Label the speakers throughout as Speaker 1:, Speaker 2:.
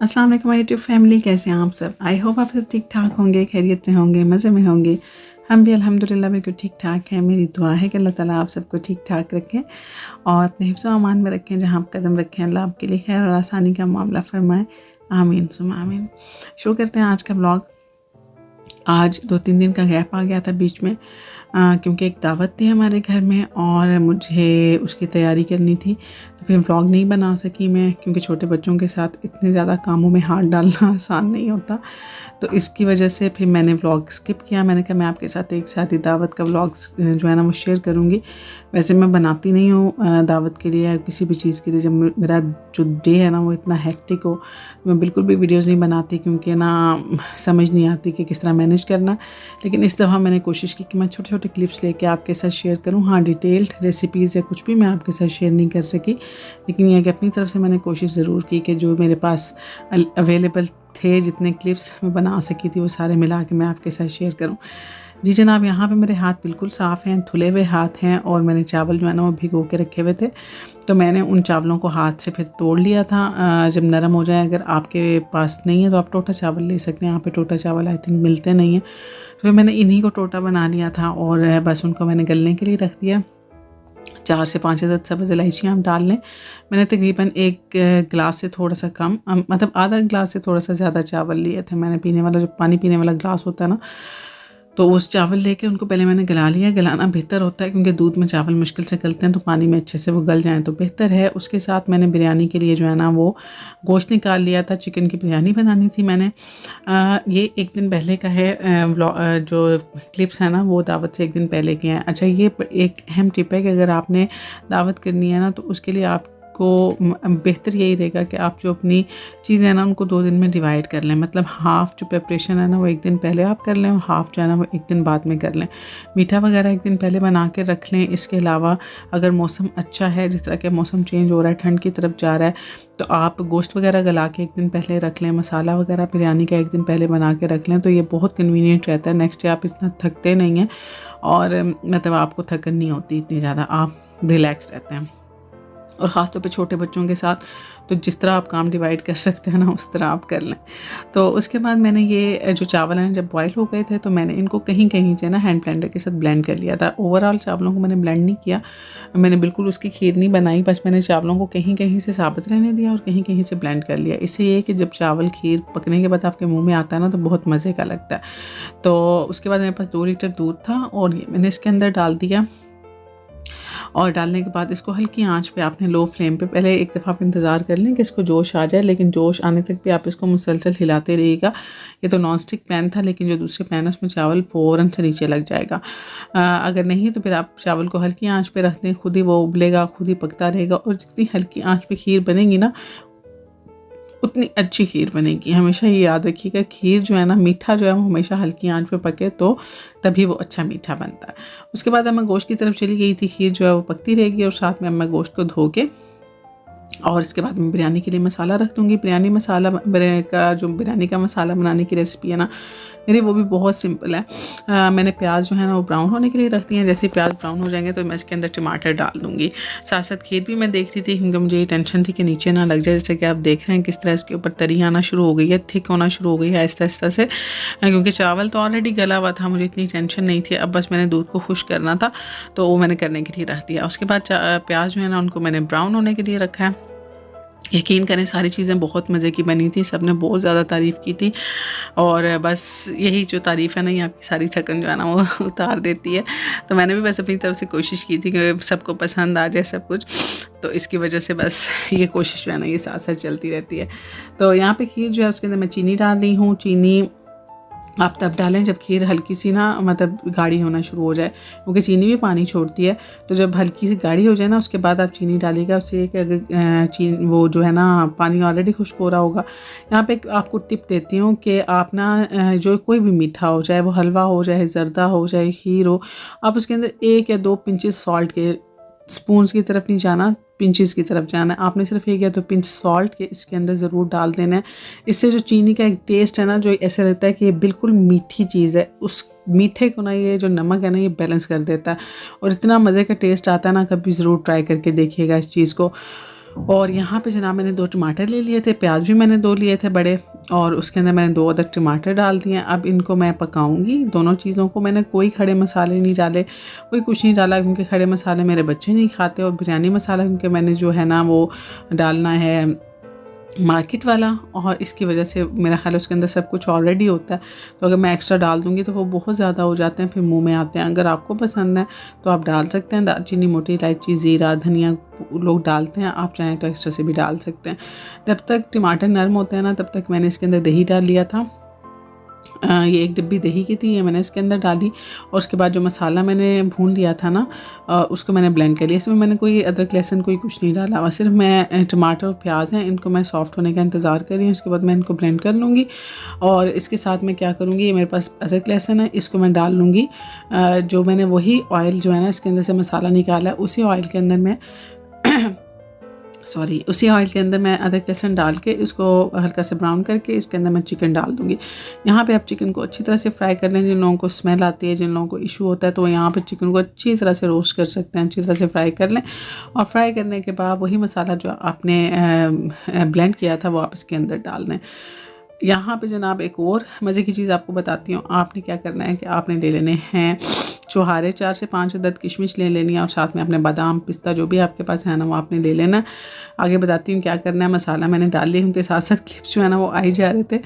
Speaker 1: अस्सलाम वालेकुम my YouTube family, कैसे हैं आप सब। आई होप आप सब ठीक ठाक होंगे, खैरियत से होंगे, मज़े में होंगे। हम भी अल्हम्दुलिल्लाह बिल्कुल ठीक ठाक हैं। मेरी दुआ है कि अल्लाह ताला आप सबको ठीक ठाक रखें और अपने हिफ्ज़ व अमान में रखें। जहाँ आप कदम रखें अल्लाह आपके लिए खैर और आसानी का मामला फरमाए। आमीन सुम आमीन। शुरू करते हैं आज का ब्लॉग। आज 2-3 दिन का गैप आ गया था बीच में, क्योंकि एक दावत थी हमारे घर में और मुझे उसकी तैयारी करनी थी, तो फिर व्लॉग नहीं बना सकी मैं, क्योंकि छोटे बच्चों के साथ इतने ज़्यादा कामों में हाथ डालना आसान नहीं होता। तो इसकी वजह से फिर मैंने व्लॉग स्किप किया। मैंने कहा मैं आपके साथ एक साथ ही दावत का व्लॉग जो है ना वो शेयर करूँगी। वैसे मैं बनाती नहीं हूँ दावत के लिए या किसी भी चीज़ के लिए। जब मेरा जो डे है ना वो इतना हेक्टिक हो, मैं बिल्कुल भी वीडियोज़ नहीं बनाती, क्योंकि ना समझ नहीं आती कि किस तरह मैनेज करना। लेकिन इस दफ़ा मैंने कोशिश की कि मैं छोटे छोटे क्लिप्स लेके आपके साथ शेयर करूं। हाँ, डिटेल्ड रेसिपीज़ या कुछ भी मैं आपके साथ शेयर नहीं कर सकी, लेकिन यह कि अपनी तरफ से मैंने कोशिश ज़रूर की कि जो मेरे पास अवेलेबल थे, जितने क्लिप्स मैं बना सकी थी, वो सारे मिला के मैं आपके साथ शेयर करूं। जी जनाब, यहाँ पे मेरे हाथ बिल्कुल साफ़ हैं, धुले हुए हाथ हैं और मैंने चावल जो है ना वो भिगो के रखे हुए थे। तो मैंने उन चावलों को हाथ से फिर तोड़ लिया था। जब नरम हो जाए, अगर आपके पास नहीं है तो आप टोटा चावल ले सकते हैं। यहाँ पे टोटा चावल आई थिंक मिलते नहीं हैं, तो फिर मैंने इन्हीं को टोटा बना लिया था और बस उनको मैंने गलने के लिए रख दिया। 4 से 5 अदद सब्ज़ इलायचियाँ आप डाल लें। मैंने तकरीबन 1 गिलास से थोड़ा सा कम, मतलब आधा गिलास से थोड़ा सा ज़्यादा चावल लिए थे मैंने। पीने वाला जो पानी पीने वाला गिलास होता है ना, तो उस चावल लेके उनको पहले मैंने गला लिया। गलाना बेहतर होता है, क्योंकि दूध में चावल मुश्किल से गलते हैं, तो पानी में अच्छे से वो गल जाएँ तो बेहतर है। उसके साथ मैंने बिरयानी के लिए जो है ना वो गोश्त निकाल लिया था। चिकन की बिरयानी बनानी थी मैंने। ये 1 दिन पहले का है। जो क्लिप्स है ना वो दावत से 1 दिन पहले के हैं। अच्छा, ये एक अहम टिप है कि अगर आपने दावत करनी है ना, तो उसके लिए आपको बेहतर यही रहेगा कि आप जो अपनी चीज़ें हैं ना उनको 2 दिन में डिवाइड कर लें। मतलब हाफ़ जो प्रिपरेशन है ना वो 1 दिन पहले आप कर लें और हाफ़ जो है ना वो 1 दिन बाद में कर लें। मीठा वगैरह 1 दिन पहले बना के रख लें। इसके अलावा अगर मौसम अच्छा है, जिस तरह के मौसम चेंज हो रहा है, ठंड की तरफ जा रहा है, तो आप गोश्त वगैरह गला के 1 दिन पहले रख लें। मसाला वगैरह बिरयानी का 1 दिन पहले बना के रख लें, तो ये बहुत कन्वीनियंट रहता है। नेक्स्ट डे आप इतना थकते नहीं हैं और मतलब आपको थकन नहीं होती इतनी ज़्यादा, आप रिलैक्स रहते हैं। और ख़ास तौर पे छोटे बच्चों के साथ तो जिस तरह आप काम डिवाइड कर सकते हैं ना उस तरह आप कर लें। तो उसके बाद मैंने ये जो चावल हैं जब बॉयल हो गए थे, तो मैंने इनको कहीं कहीं से ना हैंड ब्लेंडर के साथ ब्लेंड कर लिया था। ओवरऑल चावलों को मैंने ब्लेंड नहीं किया, मैंने बिल्कुल उसकी खीर नहीं बनाई, बस मैंने चावलों को कहीं कहीं से साबित रहने दिया और कहीं कहीं से ब्लेंड कर लिया। इससे ये कि जब चावल खीर पकने के बाद आपके मुँह में आता है ना तो बहुत मज़े का लगता है। तो उसके बाद मेरे पास 2 लीटर दूध था और ये मैंने इसके अंदर डाल दिया। और डालने के बाद इसको हल्की आंच पे आपने लो फ्लेम पे पहले एक दफ़ा आप इंतज़ार कर लें कि इसको जोश आ जाए, लेकिन जोश आने तक भी आप इसको मुसलसल हिलाते रहिएगा। ये तो नॉन स्टिक पैन था, लेकिन जो दूसरे पैन है उसमें चावल फ़ौरन से नीचे लग जाएगा। अगर नहीं तो फिर आप चावल को हल्की आंच पे रख दें, खुद ही वो उबलेगा, खुद ही पकता रहेगा। और जितनी हल्की आंच पे खीर बनेगी ना उतनी अच्छी खीर बनेगी। हमेशा ये याद रखिएगा, खीर जो है ना, मीठा जो है वो हमेशा हल्की आंच पे पके तो तभी वो अच्छा मीठा बनता है। उसके बाद अब मैं गोश्त की तरफ चली गई थी। खीर जो है वो पकती रहेगी और साथ में अब मैं गोश्त को धो के और इसके बाद मैं बिरयानी के लिए मसाला रख दूँगी। बिरयानी मसाला का जो बिरयानी का मसाला बनाने की रेसिपी है ना मेरी, वो भी बहुत सिंपल है। मैंने प्याज जो है ना वो ब्राउन होने के लिए रख दिए हैं। जैसे प्याज ब्राउन हो जाएंगे तो मैं इसके अंदर टमाटर डाल दूँगी। साथ साथ खीर भी मैं देख रही थी, क्योंकि मुझे ये टेंशन थी कि नीचे ना लग जाए। जैसे कि आप देख रहे हैं किस तरह इसके ऊपर तरी आना शुरू हो गई है, थिक होना शुरू हो गई है आहिस्ता आहिस्ता से, क्योंकि चावल तो ऑलरेडी गला हुआ था, मुझे इतनी टेंशन नहीं थी। अब बस मैंने दूध को खुश करना था, तो वो मैंने करने के लिए रख दिया। उसके बाद प्याज जो है ना उनको मैंने ब्राउन होने के लिए रखा है। यकीन करें सारी चीज़ें बहुत मज़े की बनी थी, सबने बहुत ज़्यादा तारीफ़ की थी। और बस यही जो तारीफ़ है ना, ये आपकी सारी थकन जो है ना वो उतार देती है। तो मैंने भी बस अपनी तरफ से कोशिश की थी कि सबको पसंद आ जाए सब कुछ, तो इसकी वजह से बस ये कोशिश जो है ना ये साथ साथ चलती रहती है। तो यहाँ पे खीर जो है उसके अंदर मैं चीनी डाल रही हूँ। चीनी आप तब डालें जब खीर हल्की सी ना मतलब गाढ़ी होना शुरू हो जाए, क्योंकि चीनी भी पानी छोड़ती है। तो जब हल्की सी गाढ़ी हो जाए ना उसके बाद आप चीनी डालिएगा। उससे कि अगर वो जो है ना पानी ऑलरेडी खुश्क हो रहा होगा। यहाँ पे आपको टिप देती हूँ कि आप ना जो कोई भी मीठा हो, चाहे वो हलवा हो, चाहे जर्दा हो, चाहे खीर हो, आप उसके अंदर 1 या 2 पिंचेस सॉल्ट के, स्पून्स की तरफ नहीं जाना, पिंचेस की तरफ जाना है। आपने सिर्फ 1 या 2 पिंच सॉल्ट के इसके अंदर ज़रूर डाल देना है। इससे जो चीनी का एक टेस्ट है ना, जो ऐसा लगता है कि ये बिल्कुल मीठी चीज़ है, उस मीठे को ना ये जो नमक है ना ये बैलेंस कर देता है और इतना मज़े का टेस्ट आता है ना। कभी ज़रूर ट्राई करके देखिएगा इस चीज़ को। और यहाँ पे जनाब मैंने 2 टमाटर ले लिए थे, प्याज भी मैंने 2 लिए थे बड़े, और उसके अंदर मैंने 2 अदद टमाटर डाल दिए। अब इनको मैं पकाऊंगी, दोनों चीज़ों को। मैंने कोई खड़े मसाले नहीं डाले, कोई कुछ नहीं डाला, क्योंकि खड़े मसाले मेरे बच्चे नहीं खाते, और बिरयानी मसाला क्योंकि मैंने जो है ना वो डालना है मार्केट वाला, और इसकी वजह से मेरा ख्याल है उसके अंदर सब कुछ ऑलरेडी होता है, तो अगर मैं एक्स्ट्रा डाल दूंगी तो वो बहुत ज़्यादा हो जाते हैं, फिर मुंह में आते हैं। अगर आपको पसंद है तो आप डाल सकते हैं, दालचीनी, मोटी इलायची, ज़ीरा, धनिया लोग डालते हैं, आप चाहें तो एक्स्ट्रा से भी डाल सकते हैं। जब तक टमाटर नरम होते हैं ना, तब तक मैंने इसके अंदर दही डाल लिया था। ये 1 डिब्बी दही की थी, ये मैंने इसके अंदर डाली, और उसके बाद जो मसाला मैंने भून लिया था ना, उसको मैंने ब्लेंड कर लिया। इसमें मैंने कोई अदरक लहसुन कोई कुछ नहीं डाला, और सिर्फ मैं टमाटर और प्याज हैं, इनको मैं सॉफ्ट होने का इंतज़ार कर रही हूँ। उसके बाद मैं इनको ब्लेंड कर लूँगी, और इसके साथ मैं क्या करूँगी, ये मेरे पास अदरक लहसुन है, इसको मैं डाल लूँगी। जो मैंने वही ऑयल जो है ना इसके अंदर से मसाला निकाला है, उसी ऑयल के अंदर मैं उसी ऑयल के अंदर मैं अदरक लहसुन डाल के इसको हल्का से ब्राउन करके इसके अंदर मैं चिकन डाल दूँगी। यहाँ पे आप चिकन को अच्छी तरह से फ्राई कर लें। जिन लोगों को स्मेल आती है, जिन लोगों को इशू होता है, तो यहाँ पे चिकन को अच्छी तरह से रोस्ट कर सकते हैं, अच्छी तरह से फ्राई कर लें। और फ्राई करने के बाद वही मसाला जो आपने ब्लेंड किया था वो आप इसके अंदर डाल दें। यहाँ पे जनाब एक और मज़े की चीज़ आपको बताती हूँ। आपने क्या करना है कि आपने ले लेने हैं चुहारे, 4 से 5 अदद किशमिश ले लेनी है, और साथ में अपने बादाम, पिस्ता जो भी आपके पास है ना वो आपने ले लेना। आगे बताती हूँ क्या करना है। मसाला मैंने डाल लिया, उनके साथ साथ क्लिप्स जो है ना वो आई जा रहे थे,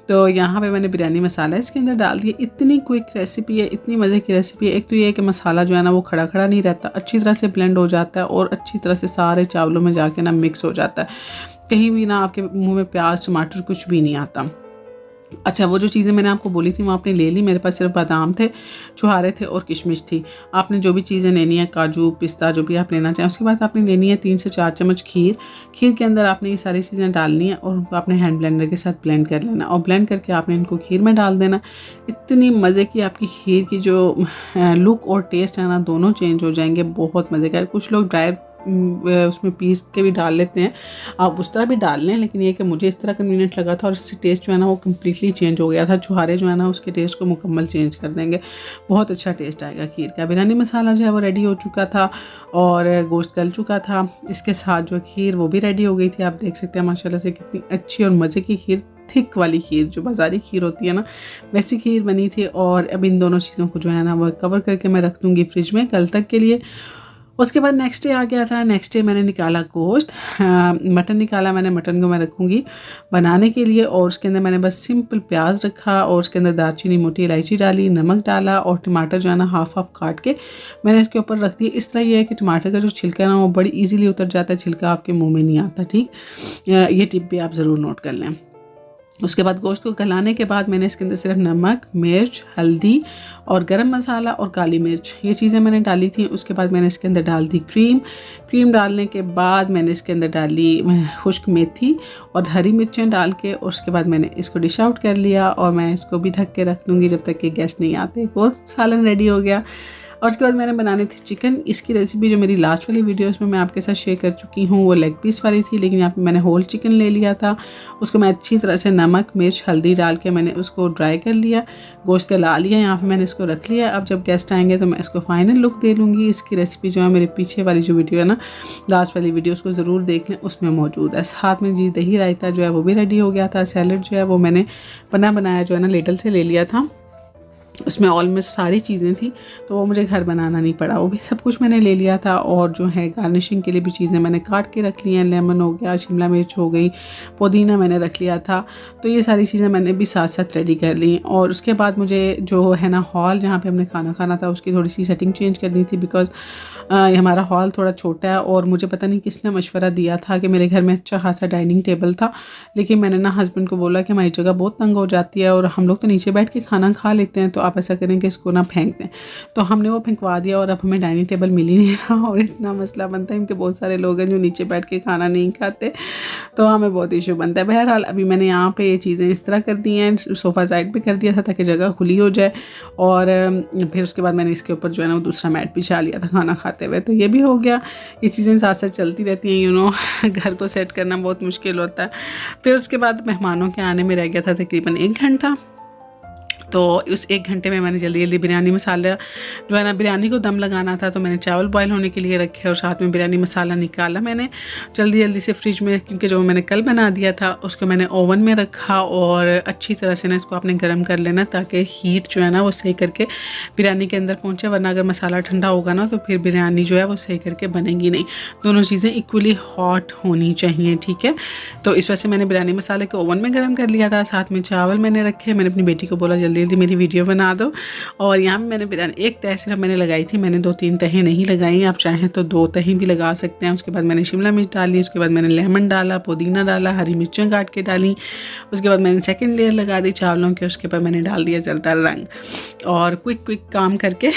Speaker 1: तो यहाँ पे मैंने बिरयानी मसाला इसके अंदर डाल दिया। इतनी क्विक रेसिपी है, इतनी मज़े की रेसिपी है। एक तो ये है कि मसाला जो है ना वो खड़ा खड़ा नहीं रहता, अच्छी तरह से ब्लेंड हो जाता है, और अच्छी तरह से सारे चावलों में जाके ना मिक्स हो जाता है, कहीं भी ना आपके मुँह में प्याज, टमाटर कुछ भी नहीं आता। अच्छा, वो जो चीज़ें मैंने आपको बोली थी वो आपने ले ली। मेरे पास सिर्फ बादाम थे, छुहारे थे और किशमिश थी। आपने जो भी चीज़ें लेनी है, काजू, पिस्ता, जो भी आप लेना चाहें। उसके बाद आपने लेनी है 3 से 4 चम्मच खीर। खीर के अंदर आपने ये सारी चीज़ें डालनी है, और उनको आपने हैंड ब्लेंडर के साथ ब्लेंड कर लेना, और ब्लेंड करके आपने इनको खीर में डाल देना। इतनी मज़े की आपकी खीर की जो लुक और टेस्ट है ना, दोनों चेंज हो जाएंगे। बहुत मज़े का। कुछ लोग ड्राई उसमें पीस के भी डाल लेते हैं, आप उस तरह भी डाल लें, लेकिन ये कि मुझे इस तरह कन्वीनियंट लगा था, और इससे टेस्ट जो है ना वो कम्प्लीटली चेंज हो गया था। छुहारे जो है ना उसके टेस्ट को मुकम्मल चेंज कर देंगे, बहुत अच्छा टेस्ट आएगा खीर का। बिरयानी मसाला जो है वो रेडी हो चुका था, और गोश्त गल चुका था। इसके साथ जो खीर वो भी रेडी हो गई थी। आप देख सकते हैं माशाल्लाह से कितनी अच्छी और मज़े की खीर, थिक वाली खीर, जो बाज़ारी खीर होती है ना वैसी खीर बनी थी। और अब इन दोनों चीज़ों को जो है ना वो कवर करके मैं रख दूँगी फ्रिज में कल तक के लिए। उसके बाद नेक्स्ट डे आ गया था। नेक्स्ट डे मैंने निकाला गोश्त, मटन निकाला मैंने। मटन को मैं रखूँगी बनाने के लिए, और उसके अंदर मैंने बस सिंपल प्याज रखा, और उसके अंदर दालचीनी, मोटी इलायची डाली, नमक डाला, और टमाटर जो है ना हाफ हाफ काट के मैंने इसके ऊपर रख दिया। इस तरह ये है कि टमाटर का जो छिलका है ना वो बड़ी ईजीली उतर जाता है, छिलका आपके मुँह में नहीं आता। ठीक, ये टिप भी आप ज़रूर नोट कर लें। उसके बाद गोश्त को गलाने के बाद मैंने इसके अंदर सिर्फ नमक, मिर्च, हल्दी और गरम मसाला और काली मिर्च, ये चीज़ें मैंने डाली थी। उसके बाद मैंने इसके अंदर डाल दी क्रीम डालने के बाद मैंने इसके अंदर डाली खुश्क मेथी और हरी मिर्चें डाल के, और उसके बाद मैंने इसको डिश आउट कर लिया, और मैं इसको भी ढक के रख दूँगी जब तक कि गेस्ट नहीं आते। एक और सालन रेडी हो गया। और उसके बाद मैंने बनानी थी चिकन। इसकी रेसिपी जो मेरी लास्ट वाली वीडियो उसमें मैं आपके साथ शेयर कर चुकी हूँ, वो लेग पीस वाली थी, लेकिन यहाँ पे मैंने होल चिकन ले लिया था। उसको मैं अच्छी तरह से नमक, मिर्च, हल्दी डाल के मैंने उसको ड्राई कर लिया, गोश्त का ला लिया। यहाँ पे मैंने इसको रख लिया। अब जब गेस्ट आएंगे तो मैं इसको फाइनल लुक दे लूँगी। इसकी रेसिपी जो है मेरे पीछे वाली जो वीडियो है ना, लास्ट वाली वीडियो, उसको ज़रूर देख लें, उसमें मौजूद है। साथ में जी दही रायता जो है वो भी रेडी हो गया था। सैलड जो है वो मैंने बना बनाया जो है ना लेटल से ले लिया था, उसमें ऑलमोस्ट सारी चीज़ें थी, तो वो मुझे घर बनाना नहीं पड़ा, वो भी सब कुछ मैंने ले लिया था। और जो है गार्निशिंग के लिए भी चीज़ें मैंने काट के रख ली हैं। लेमन हो गया, शिमला मिर्च हो गई, पुदीना मैंने रख लिया था, तो ये सारी चीज़ें मैंने भी साथ साथ रेडी कर ली। और उसके बाद मुझे जो है ना हॉल जहाँ पे हमने खाना खाना था उसकी थोड़ी सी सेटिंग चेंज करनी थी, बिकॉज़ हमारा हॉल थोड़ा छोटा है, और मुझे पता नहीं किसने मशवरा दिया था कि मेरे घर में अच्छा खासा डाइनिंग टेबल था, लेकिन मैंने ना हस्बैंड को बोला कि हमारी जगह बहुत तंग हो जाती है और हम लोग तो नीचे बैठ के खाना खा लेते हैं, तो आप ऐसा करें कि इसको ना फेंक दें। तो हमने वो फेंकवा दिया, और अब हमें डाइनिंग टेबल मिल ही नहीं रहा, और इतना मसला बनता है क्योंकि बहुत सारे लोग हैं जो नीचे बैठ के खाना नहीं खाते, तो हमें बहुत इशू बनता है। बहरहाल अभी मैंने यहाँ पे ये चीज़ें इस तरह कर दी हैं, सोफ़ा साइड पे कर दिया था ताकि जगह खुली हो जाए, और फिर उसके बाद मैंने इसके ऊपर जो है ना वो दूसरा मैट बिछा लिया था खाना खाते हुए, तो ये भी हो गया। ये चीज़ें साथ साथ चलती रहती हैं, घर को सेट करना बहुत मुश्किल होता है। फिर उसके बाद मेहमानों के आने में रह गया था तकरीबन 1 घंटा, तो उस 1 घंटे में मैंने जल्दी जल्दी बिरयानी मसाला जो है ना, बिरयानी को दम लगाना था, तो मैंने चावल बॉयल होने के लिए रखे और साथ में बिरयानी मसाला निकाला मैंने जल्दी जल्दी से फ्रिज में, क्योंकि जो मैंने कल बना दिया था उसको मैंने ओवन में रखा और अच्छी तरह से ना इसको आपने गर्म कर लेना ताकि हीट जो है ना वो सही करके बिरयानी के अंदर पहुँचे, वरना अगर मसाला ठंडा होगा ना तो फिर बिरयानी जो है वो सही करके बनेगी नहीं। दोनों चीज़ें इक्वली हॉट होनी चाहिए, ठीक है। तो इस वजह से मैंने बिरयानी मसाले को ओवन में गर्म कर लिया था, साथ में चावल मैंने रखे। मैंने अपनी बेटी को बोला जल्दी जल्दी मेरी वीडियो बना दो, और यहाँ पे मैंने बिरयानी एक तह सिर्फ मैंने लगाई थी, मैंने 2-3 तहें नहीं लगाई, आप चाहें तो 2 तहें भी लगा सकते हैं। उसके बाद मैंने शिमला मिर्च डाली, उसके बाद मैंने लेमन डाला, पुदीना डाला, हरी मिर्चें काट के डाली, उसके बाद मैंने सेकंड लेयर लगा दी चावलों के, उसके बाद मैंने डाल दिया ज़रदा रंग और क्विक काम करके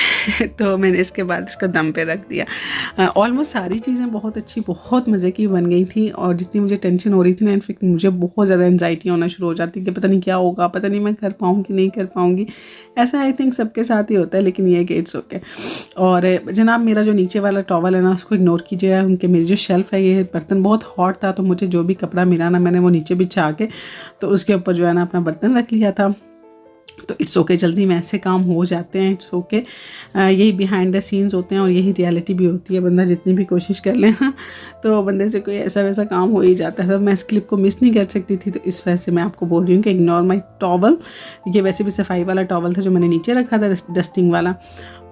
Speaker 1: तो मैंने इसके बाद इसको दम पे रख दिया। ऑलमोस्ट सारी चीज़ें बहुत अच्छी, बहुत मज़े की बन गई थी। और जितनी मुझे टेंशन हो रही थी ना, इनफेक्ट मुझे बहुत ज़्यादा एंजाइटी होना शुरू हो जाती कि पता नहीं क्या होगा, पता नहीं मैं कर पाऊँगी नहीं कर पाऊँगी। ऐसा आई थिंक सबके साथ ही होता है, लेकिन ये कि इट्स ओके। और जनाब मेरा जो नीचे वाला टॉवल है ना उसको इग्नोर कीजिएगा, क्योंकि मेरी जो शेल्फ़ है ये बर्तन बहुत हॉट था, तो मुझे जो भी कपड़ा मिला ना मैंने वो नीचे बिछा के तो उसके ऊपर जो है ना अपना बर्तन रख लिया था। तो इट्स ओके, जल्दी में ऐसे काम हो जाते हैं, इट्स ओके। यही बिहाइंड द सीन्स होते हैं और यही रियलिटी भी होती है। बंदा जितनी भी कोशिश कर ले ना तो बंदे से कोई ऐसा वैसा काम हो ही जाता है। तो मैं इस क्लिप को मिस नहीं कर सकती थी, तो इस वजह से मैं आपको बोल रही हूँ कि इग्नोर माई टॉवल। ये वैसे भी सफाई वाला टॉवल था जो मैंने नीचे रखा था, डस्टिंग वाला।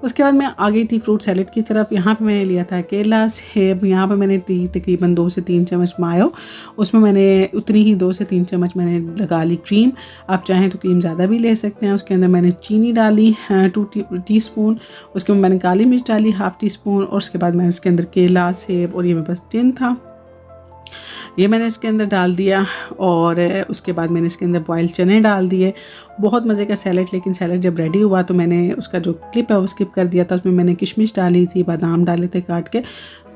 Speaker 1: उसके बाद मैं आ गई थी फ्रूट सैलेड की तरफ। यहाँ पे मैंने लिया था केला, सेब, यहाँ पे मैंने तकरीबन 2 से 3 चम्मच मायो, उसमें मैंने उतनी ही 2 से 3 चम्मच मैंने लगा ली क्रीम। आप चाहें तो क्रीम ज़्यादा भी ले सकते हैं। उसके अंदर मैंने चीनी डाली 2 टीस्पून, उसके बाद मैंने काली मिर्च डाली 1/2 टीस्पून, और उसके बाद मैंने इसके अंदर केला, सेब और ये मेरे पास टिन था, ये मैंने इसके अंदर डाल दिया। और उसके बाद मैंने इसके अंदर बॉयल चने डाल दिए। बहुत मज़े का सैलेड। लेकिन सैलेड जब रेडी हुआ तो मैंने उसका जो क्लिप है वो स्किप कर दिया था। उसमें मैंने किशमिश डाली थी, बादाम डाले थे काट के।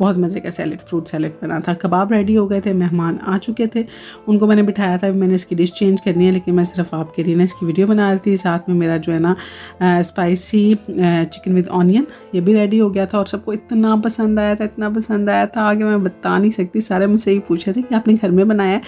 Speaker 1: बहुत मज़े का सैलेड, फ्रूट सैलेड बना था। कबाब रेडी हो गए थे, मेहमान आ चुके थे, उनको मैंने बिठाया था। मैंने इसकी डिश चेंज करनी है, लेकिन मैं सिर्फ आपके लिए ना इसकी वीडियो बना रही थी। साथ में मेरा जो है ना स्पाइसी चिकन विद ऑनियन ये भी रेडी हो गया था, और सबको इतना पसंद आया था, इतना पसंद आया था आगे मैं बता नहीं सकती। सारे मुझसे ही पूछे थे कि आपने घर में बनाया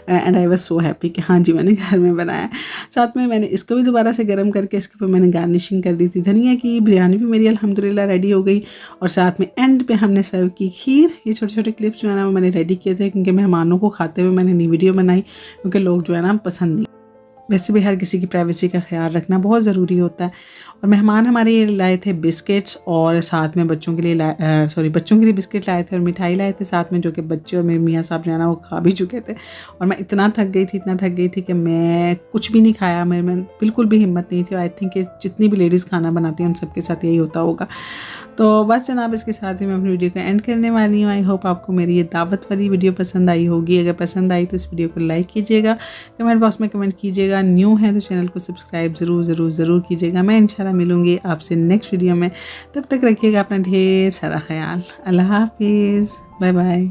Speaker 1: है, and I was so happy कि हाँ जी मैंने घर में बनाया। साथ में मैंने इसको भी दोबारा से गर्म करके इसके ऊपर मैंने गार्निशिंग कर दी थी धनिया की। बिरयानी भी मेरी अल्हम्दुलिल्लाह रेडी हो गई, और साथ में एंड पे हमने सर्व की खीर। ये छोटे छोटे क्लिप्स जो है ना वो मैंने रेडी किए थे, क्योंकि मेहमानों को खाते हुए मैंने नई वीडियो बनाई, क्योंकि लोग जो है ना पसंद नहीं। वैसे भी हर किसी की प्राइवेसी का ख्याल रखना बहुत ज़रूरी होता है। और मेहमान हमारे ये लाए थे बिस्किट्स, और साथ में बच्चों के लिए बच्चों के लिए बिस्किट लाए थे और मिठाई लाए थे साथ में, जो कि बच्चे और मेरे मियाँ साहब जो है ना वो खा भी चुके थे। और मैं इतना थक गई थी कि मैं कुछ भी नहीं खाया, मेरे में बिल्कुल भी हिम्मत नहीं थी। आई थिंक जितनी भी लेडीज़ खाना बनाती हैं उन सबके साथ यही होता होगा। तो बस जनाब इसके साथ ही मैं अपनी वीडियो को एंड करने वाली हूँ। आई होप आपको मेरी ये दावत वाली वीडियो पसंद आई होगी। अगर पसंद आई तो इस वीडियो को लाइक कीजिएगा, कमेंट बॉक्स में कमेंट कीजिएगा, न्यू है तो चैनल को सब्सक्राइब ज़रूर कीजिएगा। मैं इंशाल्लाह मिलूँगी आपसे नेक्स्ट वीडियो में। तब तक रखिएगा अपना ढेर सारा ख्याल। अल्लाह हाफिज़, बाय बाय।